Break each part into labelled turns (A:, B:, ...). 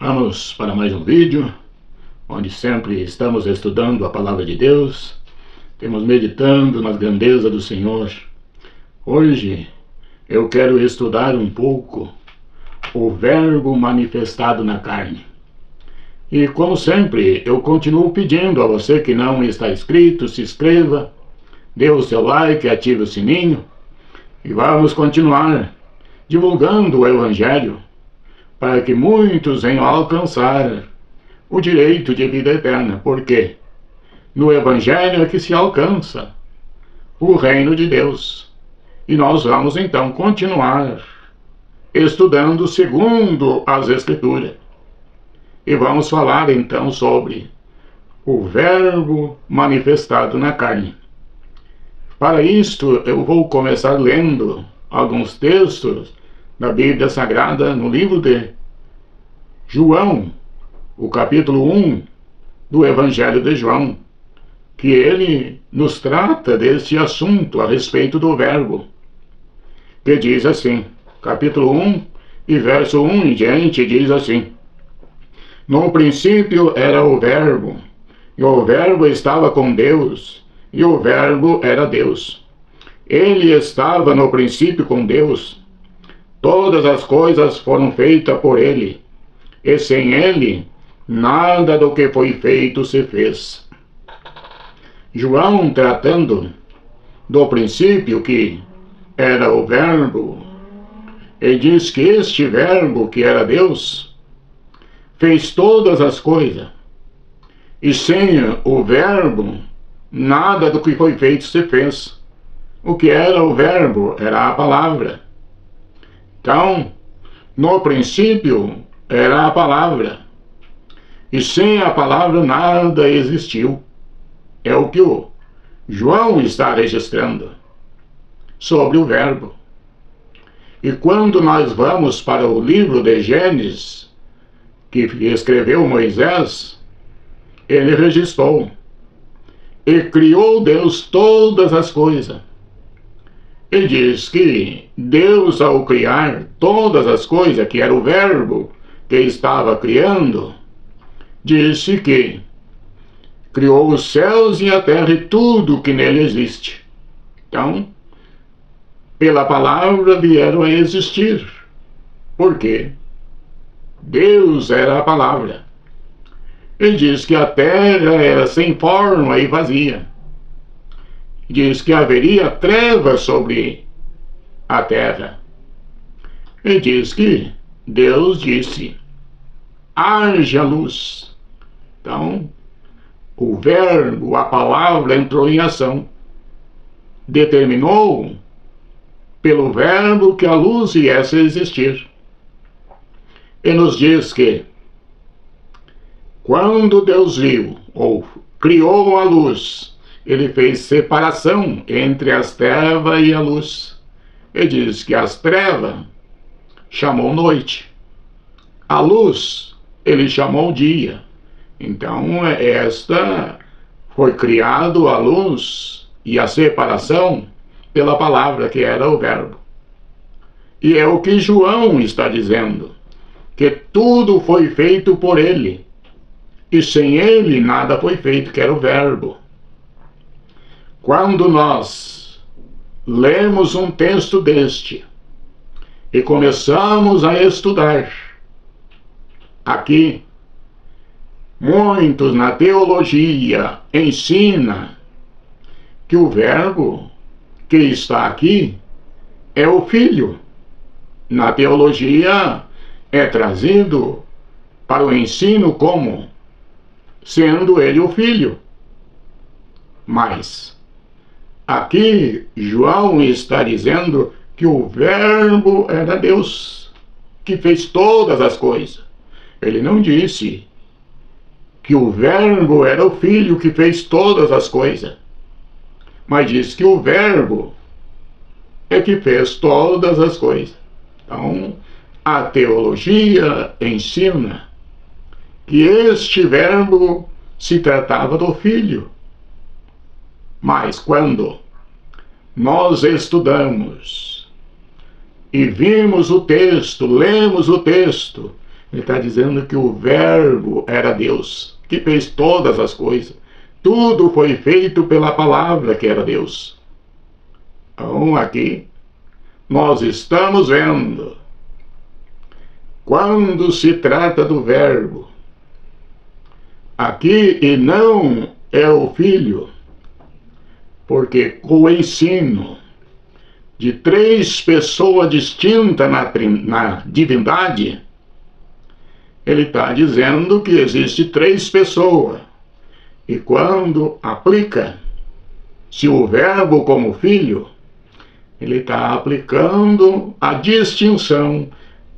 A: Vamos para mais um vídeo, onde sempre estamos estudando a Palavra de Deus, temos meditando nas grandezas do Senhor. Hoje eu quero estudar um pouco o Verbo manifestado na carne. E como sempre, eu continuo pedindo a você que não está inscrito, se inscreva, dê o seu like, ative o sininho, e vamos continuar divulgando o Evangelho, para que muitos venham alcançar o direito de vida eterna. Porque no Evangelho é que se alcança o reino de Deus. E nós vamos então continuar estudando segundo as Escrituras. E vamos falar então sobre o Verbo manifestado na carne. Para isto eu vou começar lendo alguns textos da Bíblia Sagrada no livro de João, o capítulo 1 do Evangelho de João, que ele nos trata deste assunto a respeito do Verbo, que diz assim, capítulo 1 e verso 1 em diante, diz assim: No princípio era o Verbo, e o Verbo estava com Deus, e o Verbo era Deus. Ele estava no princípio com Deus. Todas as coisas foram feitas por ele, e sem ele, nada do que foi feito se fez. João, tratando do princípio que era o Verbo, ele diz que este Verbo, que era Deus, fez todas as coisas, e sem o Verbo, nada do que foi feito se fez. O que era o Verbo? Era a palavra. Então, no princípio era a palavra, e sem a palavra nada existiu. É o que o João está registrando sobre o Verbo. E quando nós vamos para o livro de Gênesis, que escreveu Moisés, ele registrou: e criou Deus todas as coisas. Ele diz que Deus, ao criar todas as coisas, que era o Verbo que estava criando, disse que criou os céus e a terra e tudo que nele existe. Então, pela palavra vieram a existir. Por quê? Deus era a palavra. Ele diz que a terra era sem forma e vazia. Diz que haveria trevas sobre a terra. E diz que Deus disse: haja luz. Então, o Verbo, a palavra, entrou em ação. Determinou pelo Verbo que a luz viesse a existir. E nos diz que quando Deus viu, ou criou a luz, ele fez separação entre as trevas e a luz. Ele diz que as trevas chamou noite, a luz ele chamou dia. Então esta foi criado a luz e a separação pela palavra que era o Verbo. E é o que João está dizendo, que tudo foi feito por ele, e sem ele nada foi feito, que era o Verbo. Quando nós lemos um texto deste e começamos a estudar, aqui, muitos na teologia ensinam que o Verbo que está aqui é o Filho. Na teologia é trazido para o ensino como sendo ele o Filho. Mas aqui João está dizendo que o Verbo era Deus, que fez todas as coisas. Ele não disse que o Verbo era o Filho que fez todas as coisas, mas diz que o Verbo é que fez todas as coisas. Então, a teologia ensina que este Verbo se tratava do Filho. Mas quando nós estudamos e vimos o texto, lemos o texto, Ele está dizendo que o Verbo era Deus, que fez todas as coisas. Tudo foi feito pela palavra que era Deus. Então aqui nós estamos vendo, quando se trata do Verbo, aqui e não é o Filho, porque o ensino de três pessoas distintas na divindade, ele está dizendo que existe três pessoas. E quando aplica, se o Verbo como Filho, ele está aplicando a distinção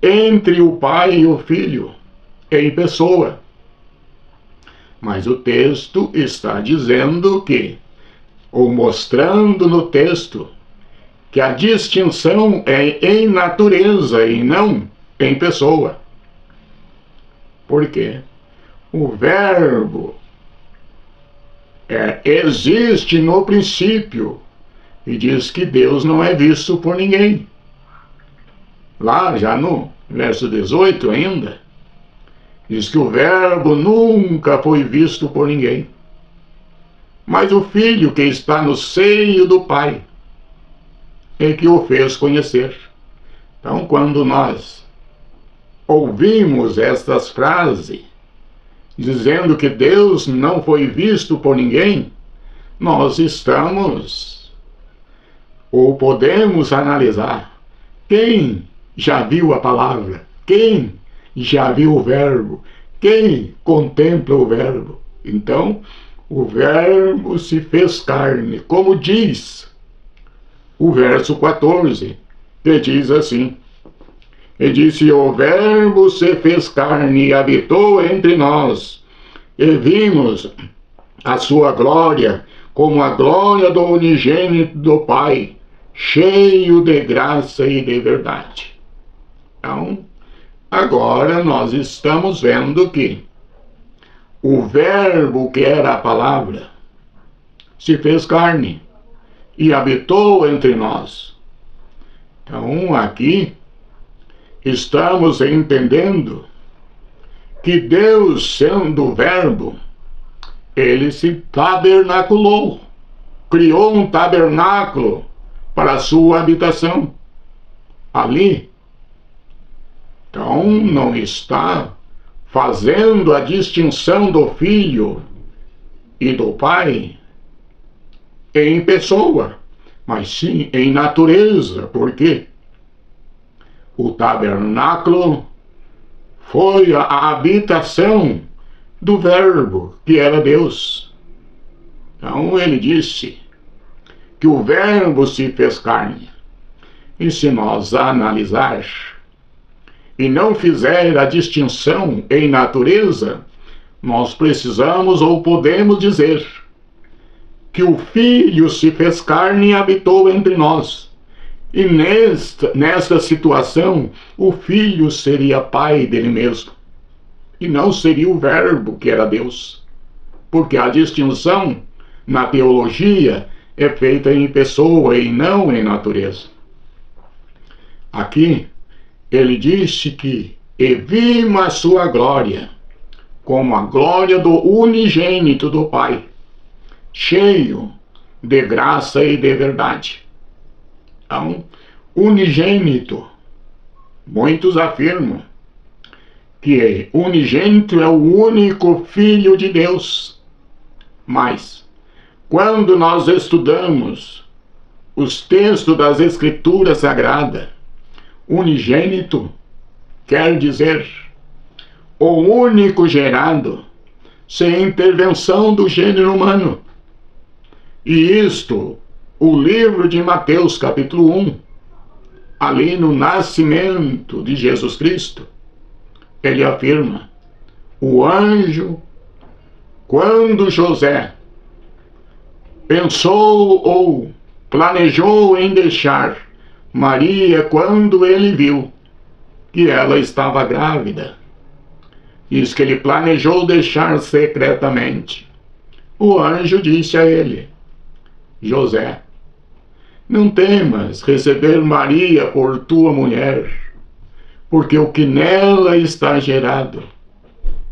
A: entre o Pai e o Filho em pessoa. Mas o texto está dizendo que, ou mostrando no texto, que a distinção é em natureza e não em pessoa. Por quê? O Verbo existe no princípio e diz que Deus não é visto por ninguém. Lá já no verso 18 ainda, diz que o Verbo nunca foi visto por ninguém, mas o Filho que está no seio do Pai é que o fez conhecer. Então, quando nós ouvimos estas frases dizendo que Deus não foi visto por ninguém, nós estamos, ou podemos analisar, quem já viu a palavra, quem já viu o Verbo, quem contempla o Verbo. Então, o Verbo se fez carne, como diz o verso 14, que diz assim: e disse: o Verbo se fez carne e habitou entre nós, e vimos a sua glória, como a glória do unigênito do Pai, cheio de graça e de verdade. Então, agora nós estamos vendo que o Verbo, que era a palavra, se fez carne e habitou entre nós. Então, aqui estamos entendendo que Deus, sendo o Verbo, ele se tabernaculou, criou um tabernáculo para a sua habitação ali. Então, não está fazendo a distinção do Filho e do Pai em pessoa, mas sim em natureza, porque o tabernáculo foi a habitação do Verbo, que era Deus. Então ele disse que o Verbo se fez carne. E se nós analisar e não fizer a distinção em natureza, nós precisamos ou podemos dizer que o Filho se fez carne e habitou entre nós. E nesta situação, o Filho seria pai dele mesmo, e não seria o Verbo, que era Deus. Porque a distinção na teologia é feita em pessoa e não em natureza. Aqui, ele disse que e vimos a sua glória, como a glória do unigênito do Pai, cheio de graça e de verdade. Então, unigênito, muitos afirmam que unigênito é o único Filho de Deus. Mas, quando nós estudamos os textos das Escrituras Sagradas, unigênito quer dizer o único gerado sem intervenção do gênero humano. E isto, o livro de Mateus, capítulo 1, ali no nascimento de Jesus Cristo, ele afirma: o anjo, quando José pensou ou planejou em deixar Maria, quando ele viu que ela estava grávida, diz que ele planejou deixar secretamente. O anjo disse a ele: José, não temas receber Maria por tua mulher, porque o que nela está gerado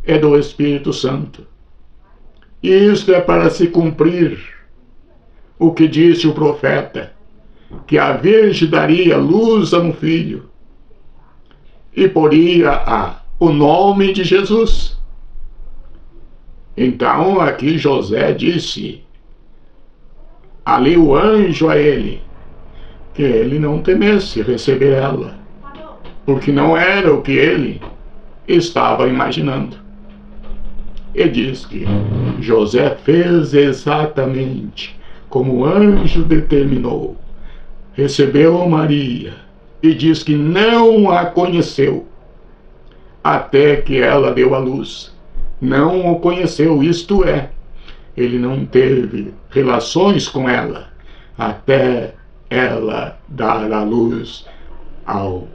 A: é do Espírito Santo. E isto é para se cumprir o que disse o profeta, que a Virgem daria luz a um filho e poria o nome de Jesus. Então aqui José disse, ali o anjo a ele, que ele não temesse receber ela, porque não era o que ele estava imaginando. E diz que José fez exatamente como o anjo determinou. Recebeu Maria e diz que não a conheceu até que ela deu à luz. Não o conheceu, isto é, ele não teve relações com ela até ela dar à luz ao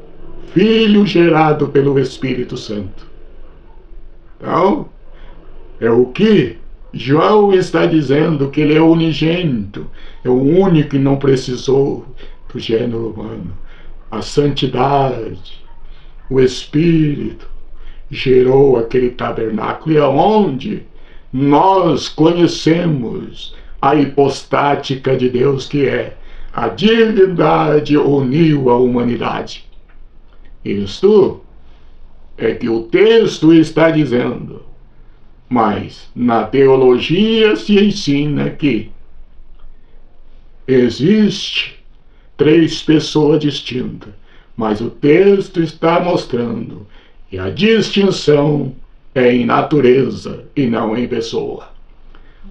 A: Filho gerado pelo Espírito Santo. Então, é o que João está dizendo, que ele é unigênito, é o único que não precisou do gênero humano. A santidade, o Espírito gerou aquele tabernáculo, e aonde nós conhecemos a hipostática de Deus, que é a divindade uniu a humanidade. Isto é que o texto está dizendo. Mas na teologia se ensina que existe 3 pessoas distintas, mas o texto está mostrando que a distinção é em natureza e não em pessoa.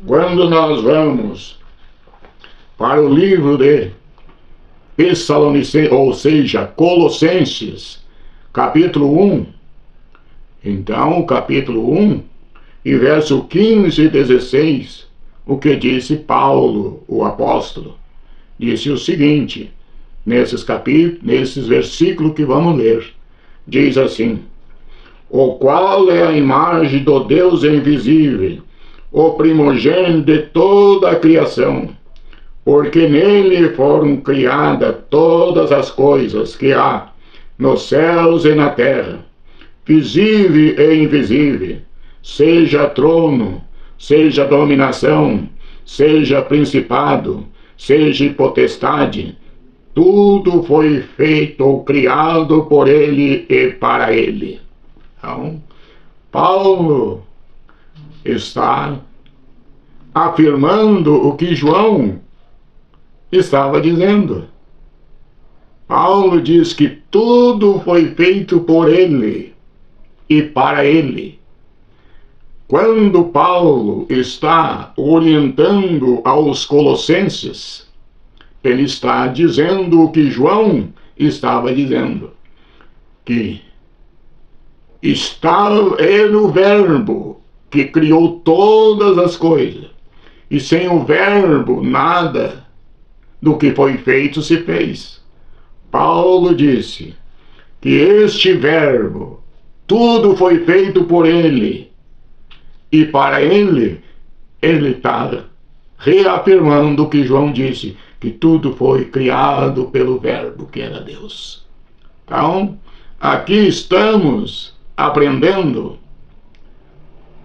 A: Quando nós vamos para o livro de Tessalonicenses, ou seja, Colossenses, capítulo 1, então o capítulo 1, e verso 15 e 16, o que disse Paulo, o apóstolo, disse o seguinte, nesses versículos que vamos ler, diz assim, o qual é a imagem do Deus invisível, o primogênito de toda a criação, porque nele foram criadas todas as coisas que há nos céus e na terra, visível e invisível, seja trono, seja dominação, seja principado, seja potestade, tudo foi feito ou criado por ele e para ele. Então, Paulo está afirmando o que João estava dizendo. Paulo diz que tudo foi feito por ele e para ele. Quando Paulo está orientando aos Colossenses, ele está dizendo o que João estava dizendo, que era o Verbo que criou todas as coisas, e sem o Verbo nada do que foi feito se fez. Paulo disse que este Verbo, tudo foi feito por ele, e para ele está reafirmando o que João disse, que tudo foi criado pelo Verbo, que era Deus. Então, aqui estamos aprendendo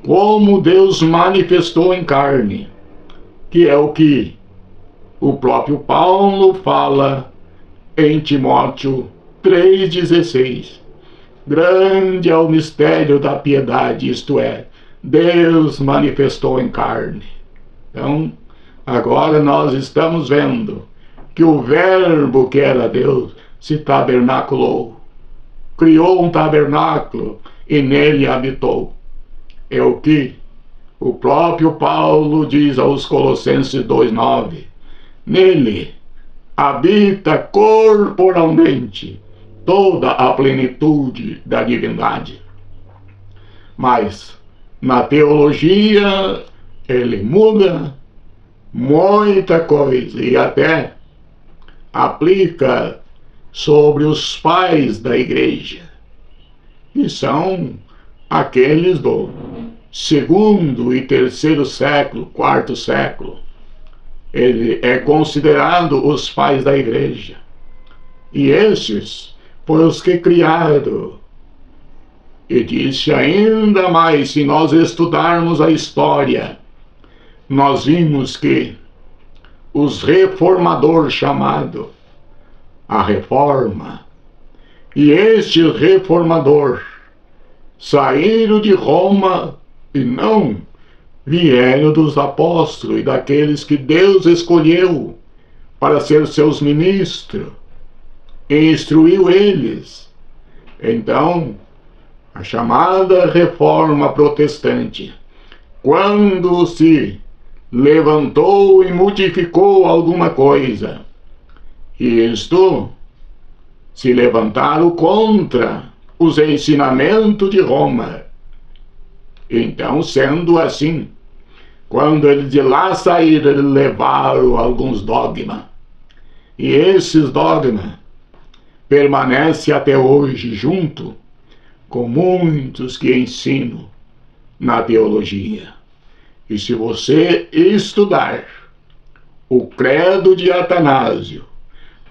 A: como Deus manifestou em carne, que é o que o próprio Paulo fala em Timóteo 3,16. Grande é o mistério da piedade, isto é, Deus manifestou em carne. Então, agora nós estamos vendo que o Verbo que era Deus se tabernaculou, criou um tabernáculo e nele habitou. É o que o próprio Paulo diz aos Colossenses 2,9. Nele habita corporalmente toda a plenitude da divindade. Mas na teologia ele muda muita coisa e até aplica sobre os pais da igreja, que são aqueles do 2º e 3º século, 4º século. Ele é considerado os pais da igreja. E esses foram os que criaram E disse ainda mais, se nós estudarmos a história, nós vimos que os reformadores chamado a reforma, e este reformador saíram de Roma e não vieram dos apóstolos e daqueles que Deus escolheu para ser seus ministros e instruiu eles. Então, a chamada reforma protestante, quando se levantou e modificou alguma coisa, isto se levantaram contra os ensinamentos de Roma. Então, sendo assim, quando eles de lá saíram, eles levaram alguns dogmas. E esses dogmas permanecem até hoje junto com muitos que ensinam na teologia. E se você estudar o credo de Atanásio,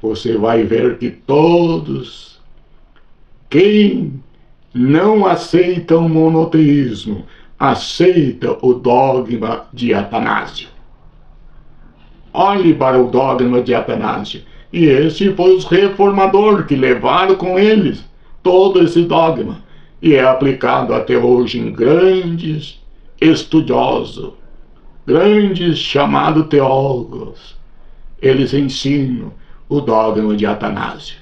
A: você vai ver que todos, quem não aceita o monoteísmo, aceita o dogma de Atanásio. Olhe para o dogma de Atanásio. E esse foi os reformadores que levaram com eles todo esse dogma. E é aplicado até hoje em grandes estudiosos, grandes chamados teólogos. Eles ensinam o dogma de Atanásio.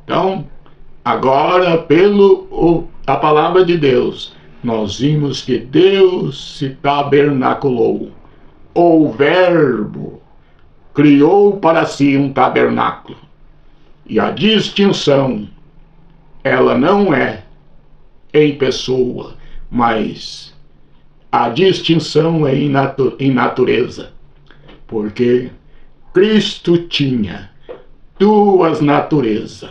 A: Então, agora, a palavra de Deus, nós vimos que Deus se tabernaculou. O Verbo criou para si um tabernáculo. E a distinção, ela não é em pessoa, mas a distinção é em natureza. Porque Cristo tinha duas naturezas,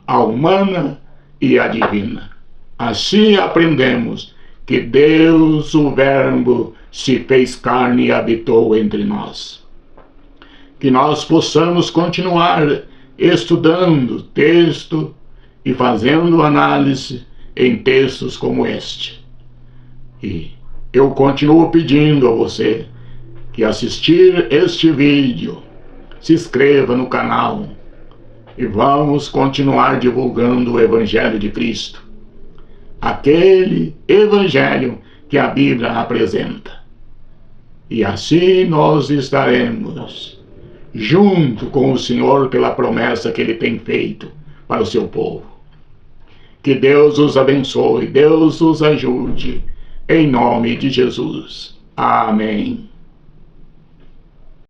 A: a humana e a divina. Assim aprendemos que Deus, o Verbo, se fez carne e habitou entre nós. Que nós possamos continuar estudando texto e fazendo análise em textos como este. E eu continuo pedindo a você que assistir este vídeo, se inscreva no canal e vamos continuar divulgando o Evangelho de Cristo. Aquele Evangelho que a Bíblia apresenta. E assim nós estaremos junto com o Senhor pela promessa que Ele tem feito para o seu povo. Que Deus os abençoe, Deus os ajude, em nome de Jesus. Amém.